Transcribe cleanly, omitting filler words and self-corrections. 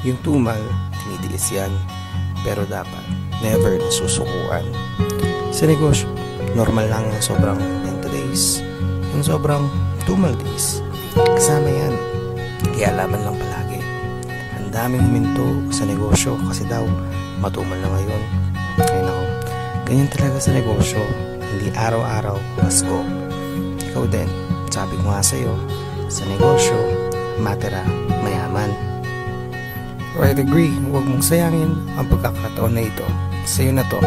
Yung tumal, tinitiis yan. Pero dapat, never nasusukuan. Sa negosyo, normal lang yung sobrang 90 days. Yung sobrang tumal days. Kasama yan. Kaya laban lang palagi. Ang daming huminto sa negosyo kasi daw matumal na ngayon. Ay nako, ganyan talaga sa negosyo. Hindi araw-araw Pasko. Ikaw din, sabi ko nga sa'yo, sa negosyo, matira mayaman. Or I'd agree, huwag mong sayangin ang pagkakataon na ito. Sa'yo na to.